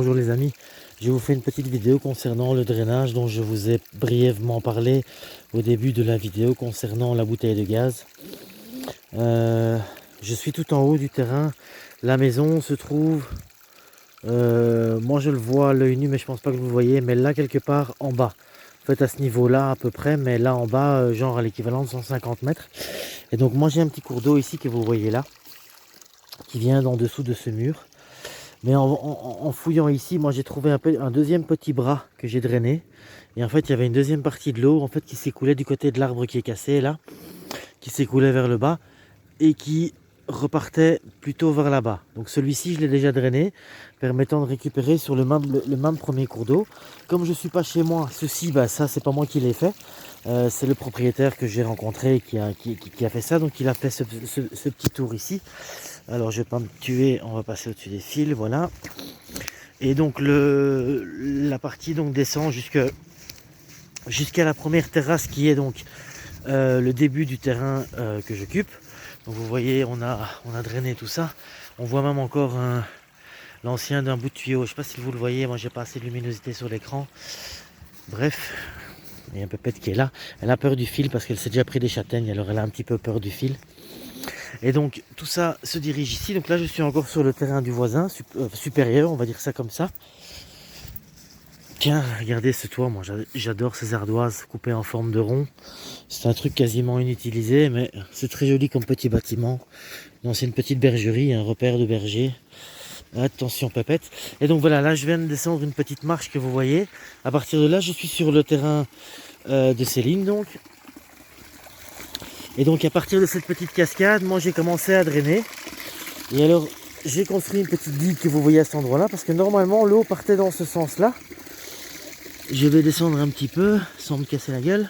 bonjour les amis. Je vous fais une petite vidéo concernant le drainage dont je vous ai brièvement parlé au début de la vidéo concernant la bouteille de gaz. Je suis tout en haut du terrain. La maison se trouve, moi je le vois à l'œil nu mais je pense pas que vous le voyez, mais là quelque part en bas. En fait à ce niveau là à peu près, mais là en bas genre à l'équivalent de 150 mètres. Et donc moi j'ai un petit cours d'eau ici que vous voyez là, qui vient d'en dessous de ce mur. Mais en fouillant ici, moi j'ai trouvé un deuxième petit bras que j'ai drainé. Et en fait, il y avait une deuxième partie de l'eau en fait, qui s'écoulait du côté de l'arbre qui est cassé là, qui s'écoulait vers le bas et qui repartait plutôt vers là-bas. Donc celui-ci, je l'ai déjà drainé, permettant de récupérer sur le même premier cours d'eau. Comme je ne suis pas chez moi, ceci, bah, ça c'est pas moi qui l'ai fait. C'est le propriétaire que j'ai rencontré qui a fait ça. Donc il a fait ce petit tour ici. Alors je vais pas me tuer, on va passer au-dessus des fils, voilà. Et donc la partie donc descend jusqu'à la première terrasse qui est donc le début du terrain que j'occupe. Donc vous voyez, on a drainé tout ça. On voit même encore l'ancien d'un bout de tuyau. Je sais pas si vous le voyez, moi j'ai pas assez de luminosité sur l'écran. Bref, il y a un Pépette qui est là. Elle a peur du fil parce qu'elle s'est déjà pris des châtaignes, alors elle a un petit peu peur du fil. Et donc tout ça se dirige ici. Donc là je suis encore sur le terrain du voisin supérieur, on va dire ça comme ça. Tiens, regardez ce toit, moi j'adore ces ardoises coupées en forme de rond. C'est un truc quasiment inutilisé, mais c'est très joli comme petit bâtiment. C'est une petite bergerie, un repère de berger. Attention Pépette. Et donc voilà, là je viens de descendre une petite marche que vous voyez. À partir de là, je suis sur le terrain de Céline donc. Et donc à partir de cette petite cascade, moi j'ai commencé à drainer. Et alors j'ai construit une petite digue que vous voyez à cet endroit-là, parce que normalement l'eau partait dans ce sens-là. Je vais descendre un petit peu sans me casser la gueule.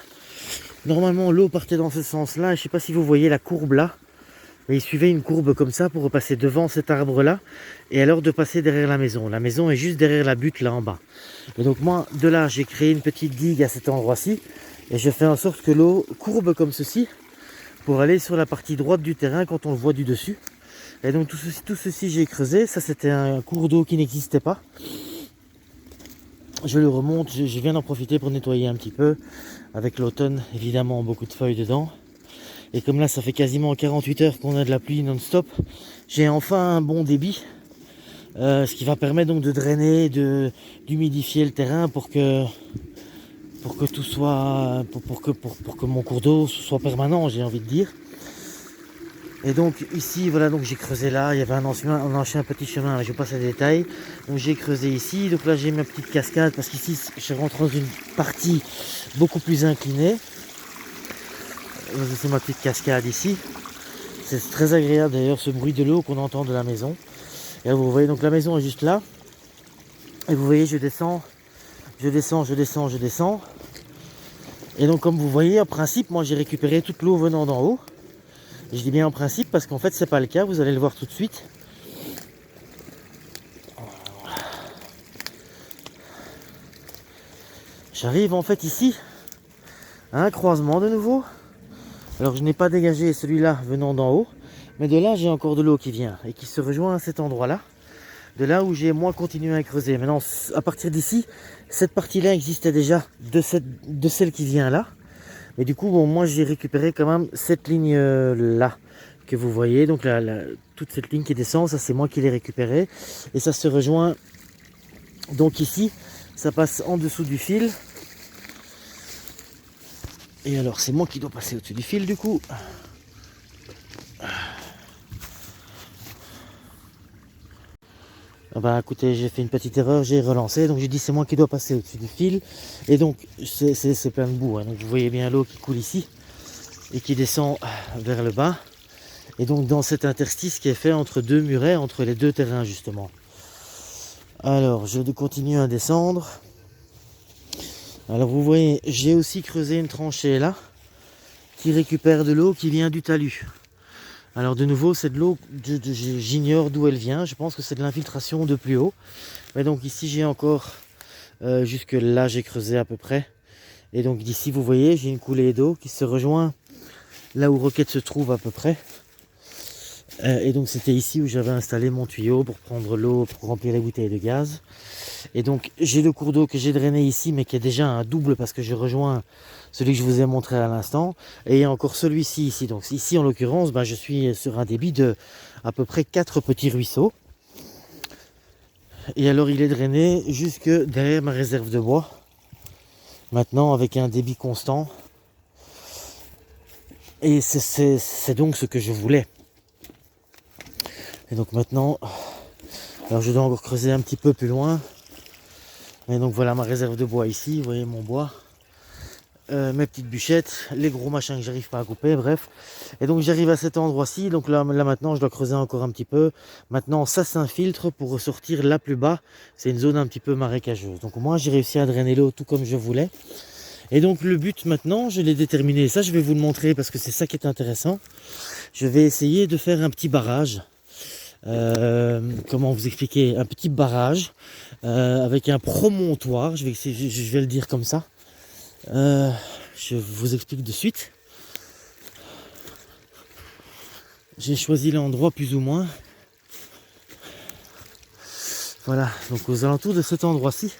Normalement l'eau partait dans ce sens-là. Je ne sais pas si vous voyez la courbe là. Mais il suivait une courbe comme ça pour repasser devant cet arbre-là. Et alors de passer derrière la maison. La maison est juste derrière la butte là en bas. Et donc moi de là j'ai créé une petite digue à cet endroit-ci. Et je fais en sorte que l'eau courbe comme ceci, pour aller sur la partie droite du terrain quand on le voit du dessus. Et donc tout ceci j'ai creusé. Ça c'était un cours d'eau qui n'existait pas. Je le remonte, je viens d'en profiter pour nettoyer un petit peu. Avec l'automne, évidemment, beaucoup de feuilles dedans. Et comme là, ça fait quasiment 48 heures qu'on a de la pluie non-stop, j'ai enfin un bon débit. Ce qui va permettre donc de drainer, d'humidifier le terrain pour que tout soit, pour que mon cours d'eau soit permanent, j'ai envie de dire. Et donc ici, voilà, donc j'ai creusé là, il y avait un ancien petit chemin, je passe à détail. Donc j'ai creusé ici, donc là j'ai ma petite cascade, parce qu'ici je rentre dans une partie beaucoup plus inclinée. C'est ma petite cascade ici. C'est très agréable d'ailleurs ce bruit de l'eau qu'on entend de la maison. Et là, vous voyez, donc la maison est juste là. Et vous voyez, je descends. Et donc comme vous voyez, en principe, moi j'ai récupéré toute l'eau venant d'en haut. Je dis bien en principe parce qu'en fait c'est pas le cas, vous allez le voir tout de suite. J'arrive en fait ici à un croisement de nouveau. Alors je n'ai pas dégagé celui-là venant d'en haut, mais de là j'ai encore de l'eau qui vient et qui se rejoint à cet endroit-là. De là où j'ai moi continué à creuser. Maintenant à partir d'ici, cette partie-là existait déjà de celle qui vient là. Et du coup, bon, moi j'ai récupéré quand même cette ligne là que vous voyez. Donc toute cette ligne qui descend, ça c'est moi qui l'ai récupérée. Et ça se rejoint donc ici, ça passe en dessous du fil. Et alors c'est moi qui dois passer au-dessus du fil du coup. Ah bah écoutez, j'ai fait une petite erreur, j'ai relancé, donc j'ai dit c'est moi qui dois passer au-dessus du fil. Et donc c'est plein de boue, hein. Donc vous voyez bien l'eau qui coule ici et qui descend vers le bas. Et donc dans cet interstice qui est fait entre deux murets, entre les deux terrains justement. Alors je continue à descendre. Alors vous voyez, j'ai aussi creusé une tranchée là, qui récupère de l'eau qui vient du talus. Alors de nouveau, c'est de l'eau, j'ignore d'où elle vient, je pense que c'est de l'infiltration de plus haut. Mais donc ici j'ai encore, jusque là j'ai creusé à peu près. Et donc d'ici vous voyez, j'ai une coulée d'eau qui se rejoint là où Roquette se trouve à peu près. Et donc c'était ici où j'avais installé mon tuyau pour prendre l'eau, pour remplir les bouteilles de gaz. Et donc j'ai le cours d'eau que j'ai drainé ici, mais qui est déjà un double parce que je rejoins celui que je vous ai montré à l'instant. Et il y a encore celui-ci ici. Donc ici en l'occurrence, je suis sur un débit de à peu près 4 petits ruisseaux. Et alors il est drainé jusque derrière ma réserve de bois. Maintenant avec un débit constant. Et c'est donc ce que je voulais. Et donc maintenant, alors je dois encore creuser un petit peu plus loin. Et donc voilà ma réserve de bois ici, vous voyez mon bois. Mes petites bûchettes, les gros machins que j'arrive pas à couper, bref. Et donc j'arrive à cet endroit-ci, donc là maintenant je dois creuser encore un petit peu. Maintenant ça s'infiltre pour ressortir là plus bas, c'est une zone un petit peu marécageuse. Donc moi j'ai réussi à drainer l'eau tout comme je voulais. Et donc le but maintenant, je l'ai déterminé, ça je vais vous le montrer parce que c'est ça qui est intéressant. Je vais essayer de faire un petit barrage. Comment vous expliquer, un petit barrage avec un promontoire, je vais le dire comme ça. Je vous explique de suite. J'ai choisi l'endroit plus ou moins. Voilà, donc aux alentours de cet endroit-ci,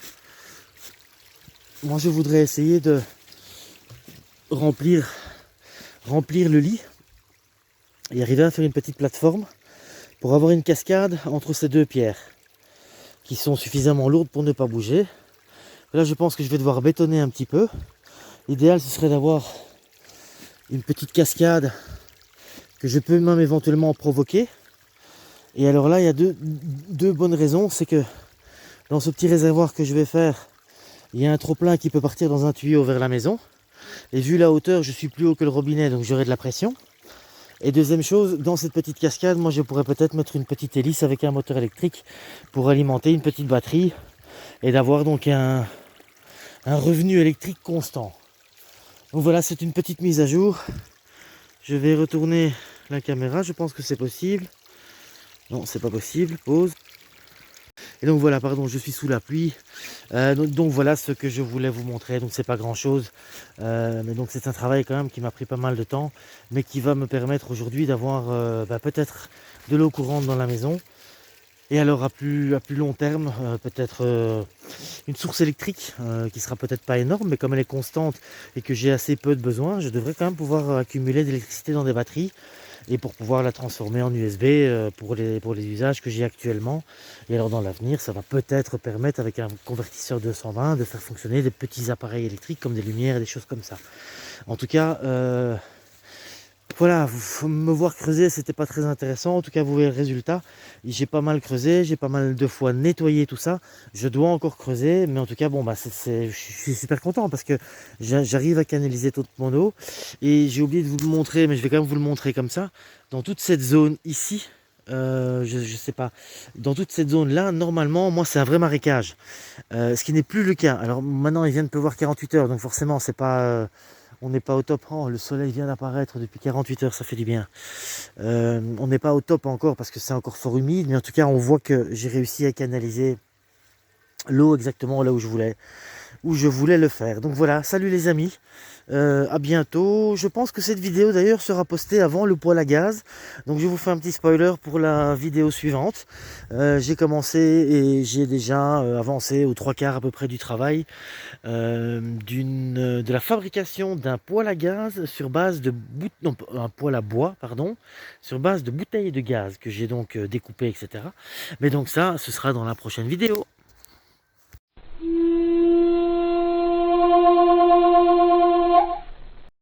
moi je voudrais essayer de remplir le lit et arriver à faire une petite plateforme pour avoir une cascade entre ces deux pierres qui sont suffisamment lourdes pour ne pas bouger. Là je pense que je vais devoir bétonner un petit peu. L'idéal ce serait d'avoir une petite cascade que je peux même éventuellement provoquer. Et alors là il y a deux bonnes raisons. C'est que dans ce petit réservoir que je vais faire, il y a un trop-plein qui peut partir dans un tuyau vers la maison. Et vu la hauteur, je suis plus haut que le robinet, donc j'aurai de la pression. Et deuxième chose, dans cette petite cascade, moi je pourrais peut-être mettre une petite hélice avec un moteur électrique pour alimenter une petite batterie et d'avoir donc un revenu électrique constant. Donc voilà, c'est une petite mise à jour. Je vais retourner la caméra, je pense que c'est possible. Non, c'est pas possible, pause. Et donc voilà, pardon, je suis sous la pluie. Donc voilà ce que je voulais vous montrer. Donc c'est pas grand chose, mais donc c'est un travail quand même qui m'a pris pas mal de temps, mais qui va me permettre aujourd'hui d'avoir peut-être de l'eau courante dans la maison. Et alors à plus long terme, peut-être une source électrique qui sera peut-être pas énorme, mais comme elle est constante et que j'ai assez peu de besoin, je devrais quand même pouvoir accumuler de l'électricité dans des batteries et pour pouvoir la transformer en USB pour les usages que j'ai actuellement. Et alors dans l'avenir, ça va peut-être permettre avec un convertisseur 220 de faire fonctionner des petits appareils électriques comme des lumières et des choses comme ça. En tout cas, voilà, me voir creuser, c'était pas très intéressant. En tout cas, vous voyez le résultat. J'ai pas mal creusé, j'ai pas mal de fois nettoyé tout ça. Je dois encore creuser, mais en tout cas, bon, je suis super content parce que j'arrive à canaliser toute mon eau. Et j'ai oublié de vous le montrer, mais je vais quand même vous le montrer comme ça. Dans toute cette zone ici, je sais pas, dans toute cette zone là, normalement, moi, c'est un vrai marécage. Ce qui n'est plus le cas. Alors maintenant, il vient de pleuvoir 48 heures, donc forcément, c'est pas. On n'est pas au top. Oh, le soleil vient d'apparaître depuis 48 heures, ça fait du bien. On n'est pas au top encore parce que c'est encore fort humide, mais en tout cas, on voit que j'ai réussi à canaliser l'eau exactement là où je voulais le faire. Donc voilà, salut les amis, à bientôt. Je pense que cette vidéo d'ailleurs sera postée avant le poêle à gaz, donc je vous fais un petit spoiler pour la vidéo suivante. J'ai commencé et j'ai déjà avancé aux 3/4 à peu près du travail de la fabrication d'un poêle à gaz sur base de un poêle à bois, pardon, sur base de bouteilles de gaz que j'ai donc découpé, etc. Mais donc ça, ce sera dans la prochaine vidéo.